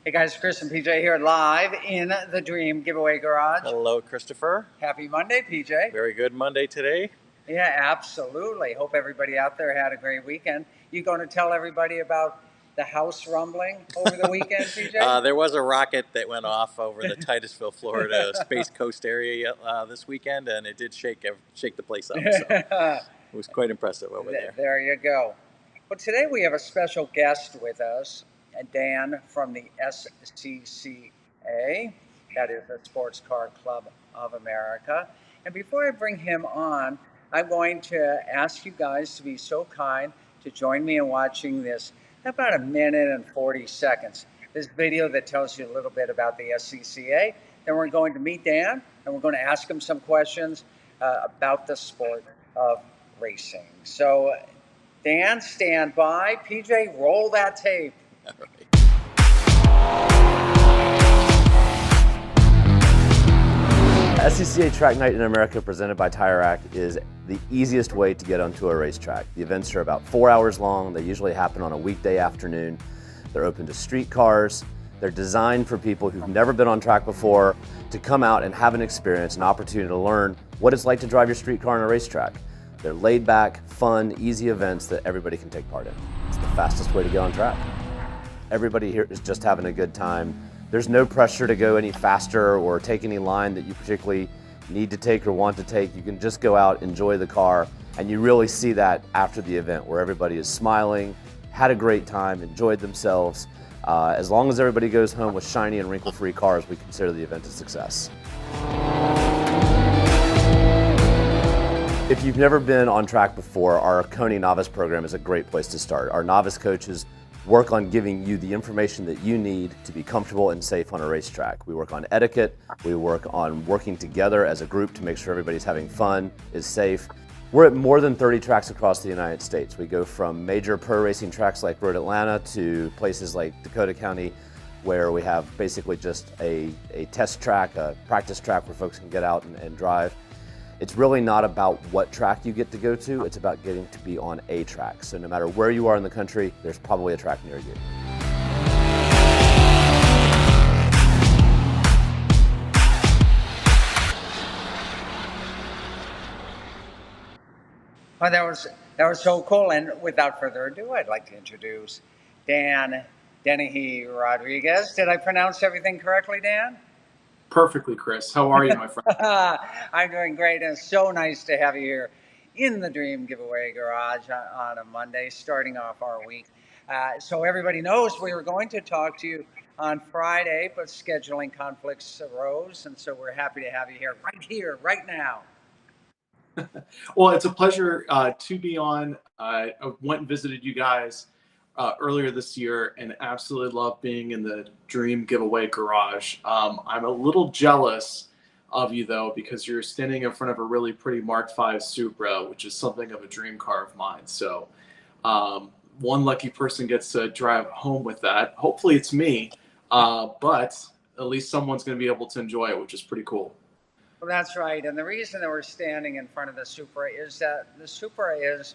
Hey guys, Chris and PJ here live in the Dream Giveaway Garage. Hello, Christopher. Happy Monday, PJ. Very good Monday today. Yeah, absolutely. Hope everybody out there had a great weekend. You going to tell everybody about the house rumbling over the weekend, PJ? There was a rocket that went off over the Titusville, Florida Space Coast area this weekend, and it did shake the place up. So it was quite impressive over there. There you go. Well, today we have a special guest with us, Dan from the SCCA, that is the Sports Car Club of America. And before I bring him on, I'm going to ask you guys to be so kind to join me in watching this about a minute and 40 seconds. This video that tells you a little bit about the SCCA. Then we're going to meet Dan and we're going to ask him some questions about the sport of racing. So, Dan, stand by. PJ, roll that tape. All right. SCCA Track Night in America presented by Tire Rack is the easiest way to get onto a racetrack. The events are about 4 hours long. They usually happen on a weekday afternoon. They're open to street cars. They're designed for people who've never been on track before to come out and have an experience, an opportunity to learn what it's like to drive your street car on a racetrack. They're laid back, fun, easy events that everybody can take part in. It's the fastest way to get on track. Everybody here is just having a good time. There's no pressure to go any faster or take any line that you particularly need to take or want to take. You can just go out, enjoy the car, and you really see that after the event where everybody is smiling, had a great time, enjoyed themselves. As long as everybody goes home with shiny and wrinkle-free cars, we consider the event a success. If you've never been on track before, our Coney Novice program is a great place to start. Our novice coaches work on giving you the information that you need to be comfortable and safe on a racetrack. We work on etiquette, we work on working together as a group to make sure everybody's having fun, is safe. We're at more than 30 tracks across the United States. We go from major pro racing tracks like Road Atlanta to places like Dakota County, where we have basically just a test track, a practice track where folks can get out and drive. It's really not about what track you get to go to, it's about getting to be on a track. So no matter where you are in the country, there's probably a track near you. Oh, that was so cool. And without further ado, I'd like to introduce Dan Dennehy Rodriguez. Did I pronounce everything correctly, Dan? Perfectly, Chris. How are you, my friend? I'm doing great, and it's so nice to have you here in the Dream Giveaway Garage on a Monday, starting off our week. So everybody knows we were going to talk to you on Friday, but scheduling conflicts arose, and so we're happy to have you here, right now. Well, it's a pleasure to be on. I went and visited you guys earlier this year and absolutely love being in the Dream Giveaway Garage. I'm a little jealous of you, though, because you're standing in front of a really pretty Mark V Supra, which is something of a dream car of mine. So one lucky person gets to drive home with that. Hopefully it's me, but at least someone's going to be able to enjoy it, which is pretty cool. Well, that's right. And the reason that we're standing in front of the Supra is that the Supra is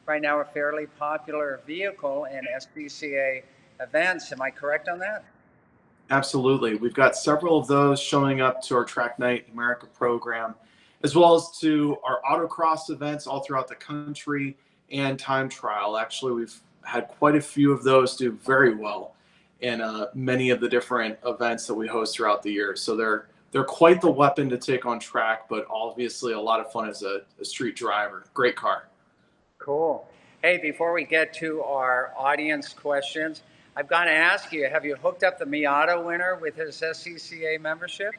right now a fairly popular vehicle in SCCA events. Am I correct on that? Absolutely. We've got several of those showing up to our Track Night America program, as well as to our autocross events all throughout the country and time trial. Actually, we've had quite a few of those do very well in many of the different events that we host throughout the year. So they're quite the weapon to take on track, but obviously a lot of fun as a street driver. Great car. Cool. Hey, before we get to our audience questions, I've got to ask you, have you hooked up the Miata winner with his SCCA membership?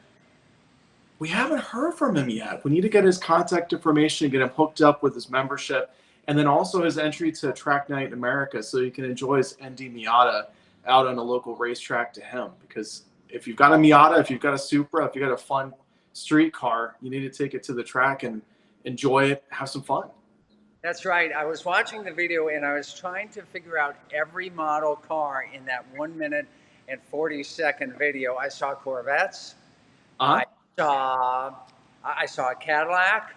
We haven't heard from him yet. We need to get his contact information and get him hooked up with his membership, and then also his entry to Track Night in America so he can enjoy his ND Miata out on a local racetrack to him. Because if you've got a Miata, if you've got a Supra, if you've got a fun street car, you need to take it to the track and enjoy it, have some fun. That's right. I was watching the video and I was trying to figure out every model car in that 1 minute and 40-second video. I saw Corvettes. I saw a Cadillac.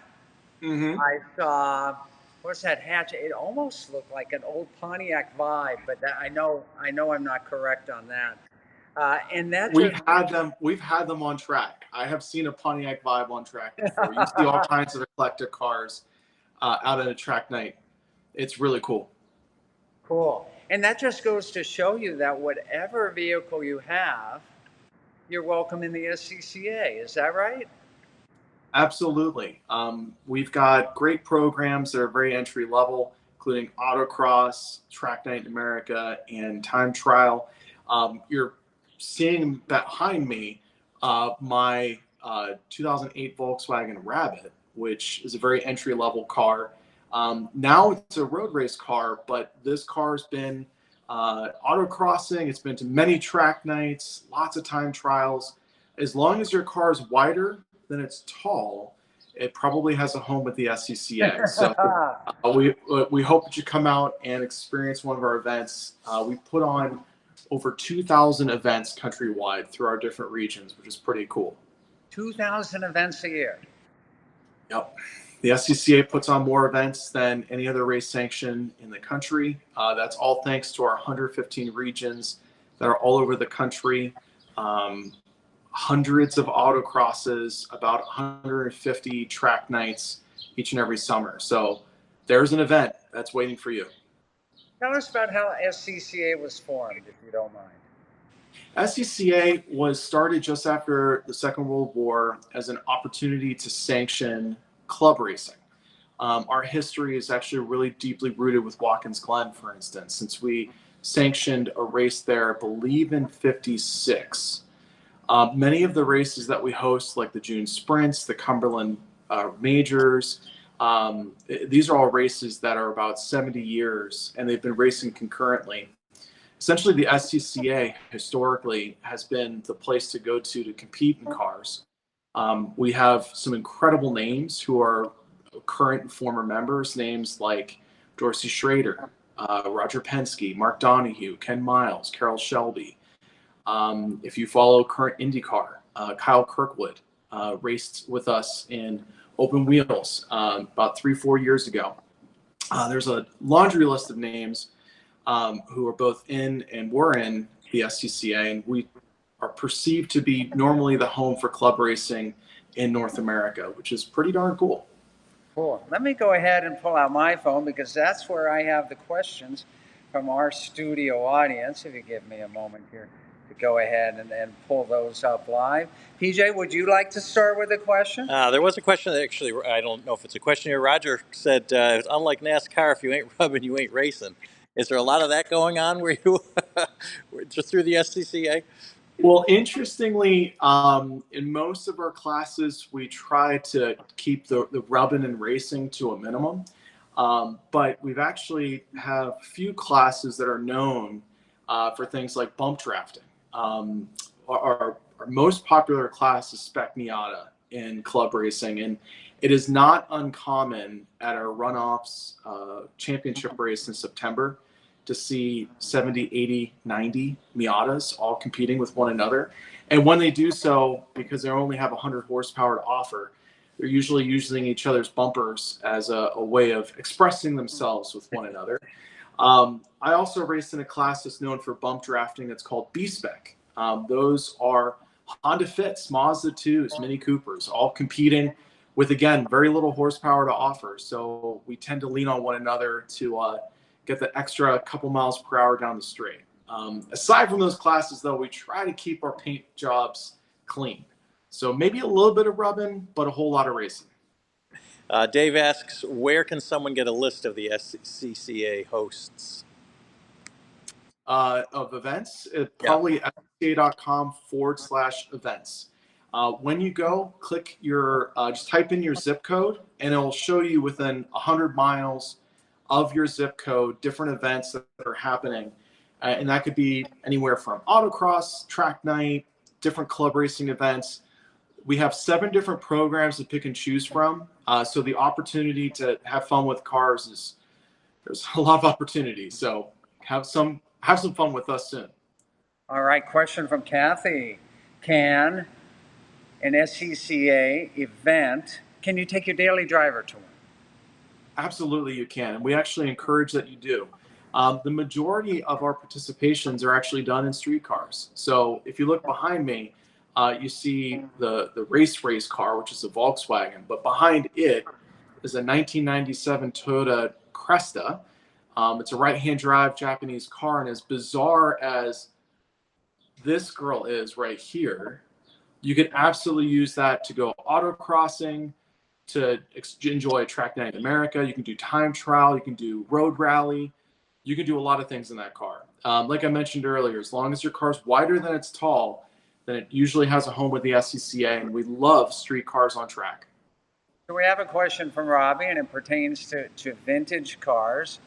I saw, what's that hatch? It almost looked like an old Pontiac Vibe, but that, I know I'm not correct on that. And that We've just had them. We've had them on track. I have seen a Pontiac Vibe on track before. You see all kinds of eclectic cars out at a track night. It's really cool. cool. And that just goes to show you that whatever vehicle you have, you're welcome in the SCCA. Is that right? Absolutely. We've got great programs that are very entry level, including autocross, track night in America, and time trial. You're seeing behind me my 2008 Volkswagen Rabbit, which is a very entry level car. Now it's a road race car, but this car's been autocrossing. It's been to many track nights, lots of time trials. As long as your car is wider than it's tall, it probably has a home with the SCCA. So we hope that you come out and experience one of our events. We put on over 2,000 events countrywide through our different regions, which is pretty cool. 2,000 events a year. Yep. The SCCA puts on more events than any other race sanction in the country. That's all thanks to our 115 regions that are all over the country. Hundreds of autocrosses, about 150 track nights each and every summer. So there's an event that's waiting for you. Tell us about how SCCA was formed, if you don't mind. SCCA was started just after the Second World War as an opportunity to sanction club racing. Our history is actually really deeply rooted with Watkins Glen, for instance, since we sanctioned a race there, I believe in '56. Many of the races that we host, like the June Sprints, the Cumberland Majors, these are all races that are about 70 years, and they've been racing concurrently. Essentially, the SCCA historically has been the place to go to compete in cars. We have some incredible names who are current and former members, names like Dorsey Schrader, Roger Penske, Mark Donahue, Ken Miles, Carroll Shelby. If you follow current IndyCar, Kyle Kirkwood raced with us in open wheels about 3-4 years ago. There's a laundry list of names who are both in and were in the SCCA, and we are perceived to be normally the home for club racing in North America, which is pretty darn cool. Cool. Let me go ahead and pull out my phone because that's where I have the questions from our studio audience. If you give me a moment here to go ahead and pull those up live. PJ, would you like to start with a question? There was a question that actually, I don't know if it's a question here. Roger said, unlike NASCAR, if you ain't rubbing, you ain't racing. Is there a lot of that going on where you just through the SCCA? Well, interestingly, in most of our classes, we try to keep the rubbing and racing to a minimum. But we've actually have a few classes that are known for things like bump drafting. Our most popular class is Spec Miata in club racing, and it is not uncommon at our runoffs championship race in September to see 70, 80, 90 Miatas all competing with one another. And when they do so, because they only have 100 horsepower to offer, they're usually using each other's bumpers as a way of expressing themselves with one another. I also raced in a class that's known for bump drafting. It's called B-Spec. Those are Honda Fits, Mazda 2s, Mini Coopers, all competing with, again, very little horsepower to offer. So we tend to lean on one another to get the extra couple miles per hour down the straight. Aside from those classes, though, we try to keep our paint jobs clean. So maybe a little bit of rubbing, but a whole lot of racing. Dave asks, where can someone get a list of the SCCA hosts? Of events, probably scca.com/events. When you go, click your, just type in your zip code, and it'll show you within 100 miles of your zip code different events that are happening. And that could be anywhere from autocross, track night, different club racing events. We have 7 different programs to pick and choose from. So the opportunity to have fun with cars there's a lot of opportunities. So have some fun with us soon. All right, question from Kathy. Can an SCCA event, can you take your daily driver to one? Absolutely, you can. And we actually encourage that you do. The majority of our participations are actually done in street cars. So if you look behind me, you see the race car, which is a Volkswagen, but behind it is a 1997 Toyota Cresta. It's a right-hand drive Japanese car, and as bizarre as this girl is right here, you can absolutely use that to go autocrossing, to enjoy Track Night in America. You can do time trial, you can do road rally, you can do a lot of things in that car. Like I mentioned earlier, as long as your car's wider than it's tall, then it usually has a home with the SCCA, and we love street cars on track. So we have a question from Robbie, and it pertains to vintage cars.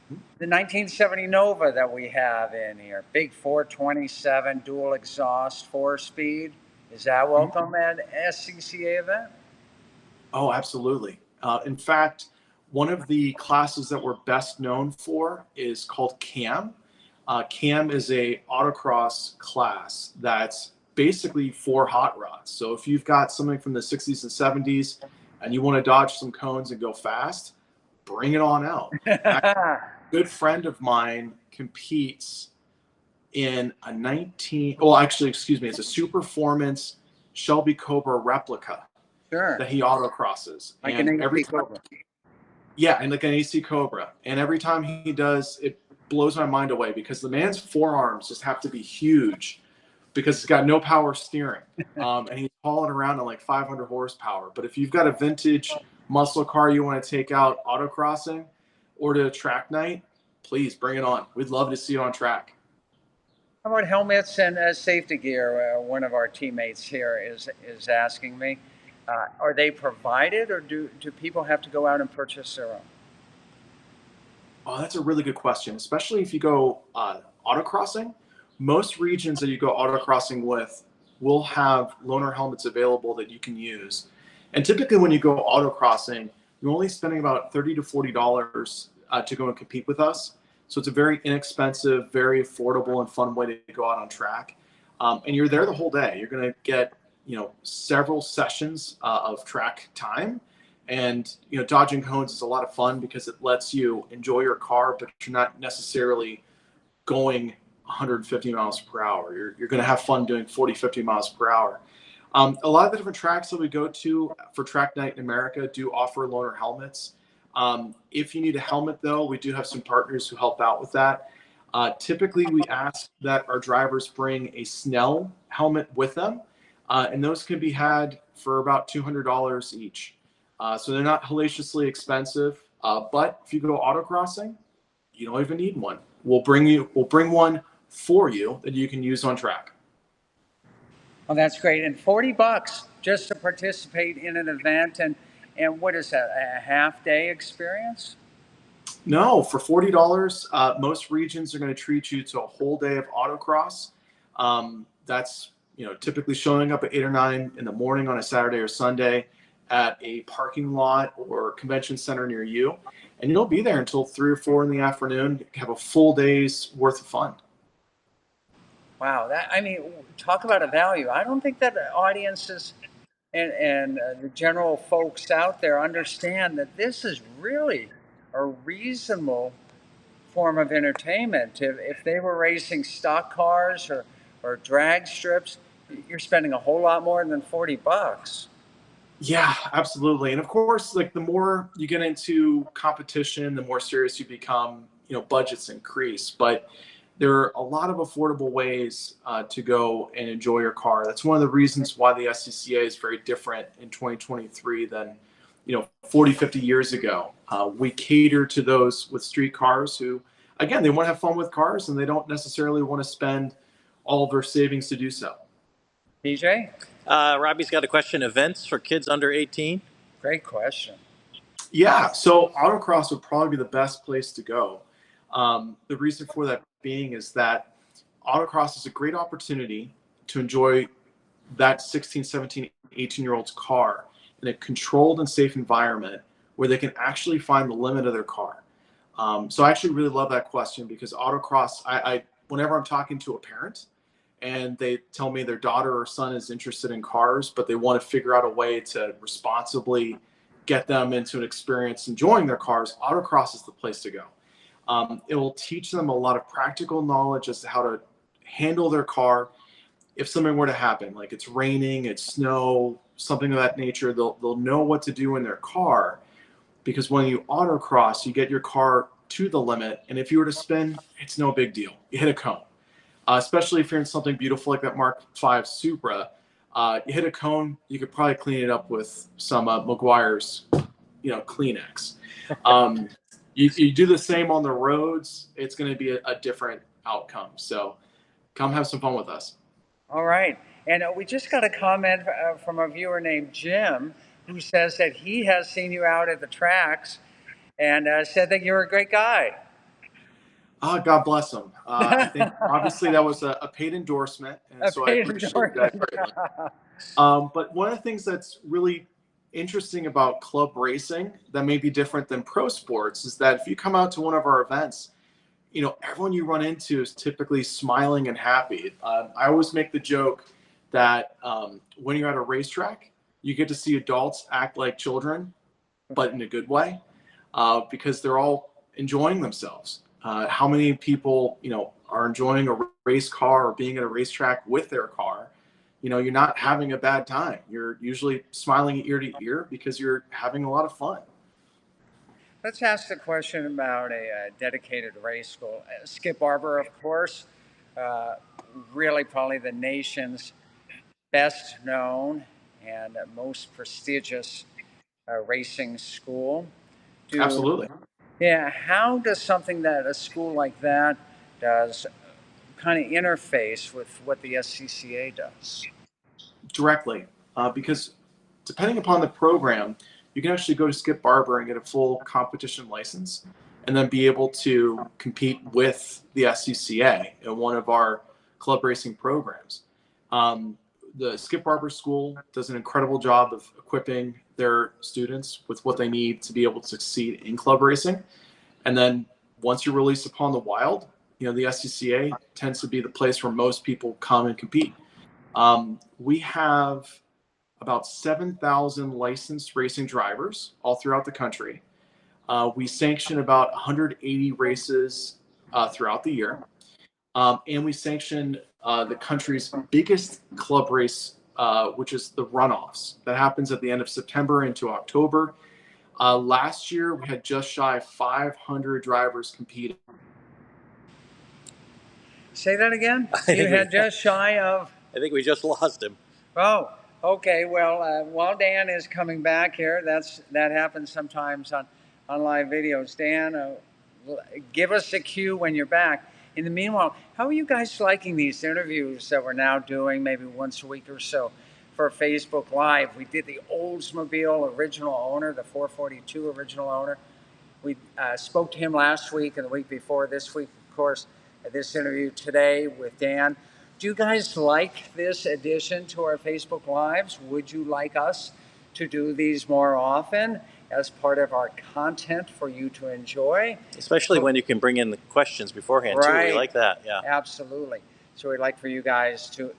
The 1970 Nova that we have in here, big 427 dual exhaust, 4-speed. Is that welcome at SCCA event? Oh, absolutely. In fact, one of the classes that we're best known for is called CAM. CAM is a autocross class that's basically for hot rods. So if you've got something from the 60s and 70s and you want to dodge some cones and go fast, bring it on out. A good friend of mine competes in a it's a Superformance Shelby Cobra replica that he autocrosses. Like and an every AC Cobra. Yeah, and like an AC Cobra. And every time he does, it blows my mind away because the man's forearms just have to be huge because he's got no power steering. And he's hauling around on like 500 horsepower. But if you've got a vintage muscle car you want to take out autocrossing or to a track night, please bring it on. We'd love to see it on track. How about helmets and safety gear? One of our teammates here is asking me. Are they provided, or do people have to go out and purchase their own? Oh, that's a really good question, especially if you go autocrossing. Most regions that you go autocrossing with will have loaner helmets available that you can use. And typically when you go autocrossing, you're only spending about $30 to $40 to go and compete with us. So it's a very inexpensive, very affordable and fun way to go out on track. And you're there the whole day. You're going to get, several sessions of track time. And, dodging cones is a lot of fun because it lets you enjoy your car, but you're not necessarily going 150 miles per hour. You're going to have fun doing 40, 50 miles per hour. A lot of the different tracks that we go to for Track Night in America do offer loaner helmets. If you need a helmet, though, we do have some partners who help out with that. Typically, we ask that our drivers bring a Snell helmet with them, and those can be had for about $200 each. So they're not hellaciously expensive, but if you go autocrossing, you don't even need one. We'll bring one for you that you can use on track. Well, that's great. And $40 just to participate in an event, and what is that, a half-day experience? No, for $40, most regions are going to treat you to a whole day of autocross. That's typically showing up at 8 or 9 in the morning on a Saturday or Sunday at a parking lot or convention center near you, and you'll be there until 3 or 4 in the afternoon. Have a full day's worth of fun. Wow, talk about a value. I don't think that audiences and the general folks out there understand that this is really a reasonable form of entertainment. If they were racing stock cars or drag strips, you're spending a whole lot more than $40. Yeah, absolutely. And of course, like the more you get into competition, the more serious you become, budgets increase. But there are a lot of affordable ways to go and enjoy your car. That's one of the reasons why the SCCA is very different in 2023 than 40, 50 years ago. We cater to those with street cars who, again, they want to have fun with cars and they don't necessarily want to spend all of their savings to do so. PJ? Robbie's got a question. Events for kids under 18? Great question. Yeah, so autocross would probably be the best place to go. The reason for that being is that autocross is a great opportunity to enjoy that 16, 17, 18-year-old's car in a controlled and safe environment where they can actually find the limit of their car. So I actually really love that question because autocross, whenever I'm talking to a parent and they tell me their daughter or son is interested in cars, but they want to figure out a way to responsibly get them into an experience enjoying their cars, autocross is the place to go. It will teach them a lot of practical knowledge as to how to handle their car if something were to happen, like it's raining, it's snow, something of that nature. They'll know what to do in their car, because when you autocross, you get your car to the limit, and if you were to spin, it's no big deal. You hit a cone, especially if you're in something beautiful like that Mark V Supra. You hit a cone, you could probably clean it up with some Meguiar's, Kleenex. You do the same on the roads, it's going to be a different outcome. So come have some fun with us. All right. And we just got a comment from a viewer named Jim who says that he has seen you out at the tracks and said that you're a great guy. God bless him. I think obviously that was a paid endorsement, and so I appreciate that greatly. But one of the things that's really interesting about club racing that may be different than pro sports is that if you come out to one of our events, everyone you run into is typically smiling and happy. I always make the joke that when you're at a racetrack, you get to see adults act like children, but in a good way, because they're all enjoying themselves. How many people, are enjoying a race car or being at a racetrack with their car? You're not having a bad time. You're usually smiling ear to ear because you're having a lot of fun. Let's ask the question about a dedicated race school. Skip Barber, of course, really probably the nation's best known and most prestigious racing school. Absolutely. Yeah, how does something that a school like that does kind of interface with what the SCCA does? Directly, because depending upon the program, you can actually go to Skip Barber and get a full competition license, and then be able to compete with the SCCA in one of our club racing programs. The Skip Barber School does an incredible job of equipping their students with what they need to be able to succeed in club racing. And then once you're released upon the wild, the SCCA tends to be the place where most people come and compete. We have about 7,000 licensed racing drivers all throughout the country. We sanction about 180 races throughout the year. And we sanction the country's biggest club race, which is the runoffs. That happens at the end of September into October. Last year, we had just shy of 500 drivers competing. Say that again? You had just shy of? I think we just lost him. Oh, okay. Well, while Dan is coming back here, that happens sometimes on live videos. Dan, give us a cue when you're back. In the meanwhile, how are you guys liking these interviews that we're now doing maybe once a week or so for Facebook Live? We did the Oldsmobile original owner, the 442 original owner. We spoke to him last week and the week before. This week, of course, this interview today with Dan. Do you guys like this addition to our Facebook Lives? Would you like us to do these more often as part of our content for you to enjoy? Especially when you can bring in the questions beforehand, right. too. We like that, yeah. Absolutely. So we'd like for you guys to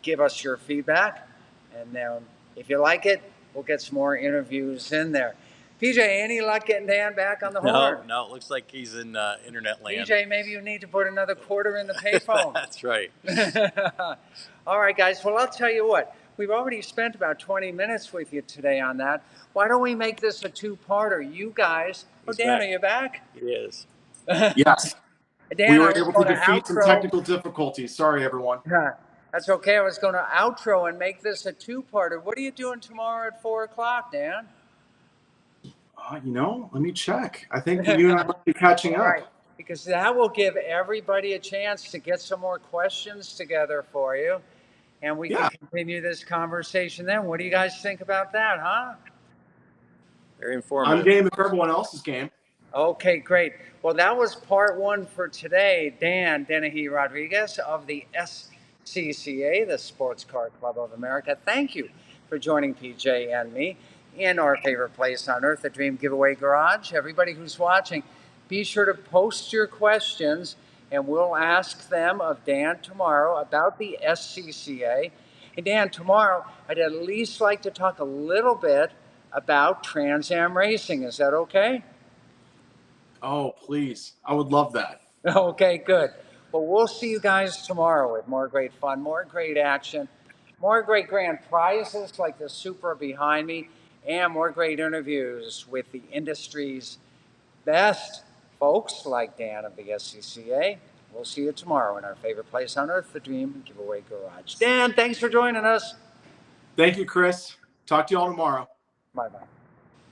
give us your feedback. And then if you like it, we'll get some more interviews in there. PJ, any luck getting Dan back on the horn? No, it looks like he's in internet land. PJ, maybe you need to put another quarter in the payphone. That's right. All right, guys. Well, I'll tell you what. We've already spent about 20 minutes with you today on that. Why don't we make this a two-parter? You guys. He's Dan, back. are you back? He is. Yes. Dan, we were able to defeat some technical difficulties. Sorry, everyone. That's okay. I was going to outro and make this a two-parter. What are you doing tomorrow at 4 o'clock, Dan? Let me check. I think you and I might be catching up. Right. Because that will give everybody a chance to get some more questions together for you. And we can continue this conversation then. What do you guys think about that, huh? Very informative. I'm game if everyone else is game. Okay, great. Well, that was part one for today. Dan Dennehy Rodriguez of the SCCA, the Sports Car Club of America. Thank you for joining PJ and me in our favorite place on earth, the Dream Giveaway Garage. Everybody who's watching, be sure to post your questions and we'll ask them of Dan tomorrow about the SCCA. And Dan, tomorrow, I'd at least like to talk a little bit about Trans Am racing. Is that okay? Oh, please. I would love that. Okay, good. Well, we'll see you guys tomorrow with more great fun, more great action, more great grand prizes like the Supra behind me, and more great interviews with the industry's best folks like Dan of the SCCA. We'll see you tomorrow in our favorite place on earth, the Dream Giveaway Garage. Dan, thanks for joining us. Thank you, Chris. Talk to you all tomorrow. Bye bye.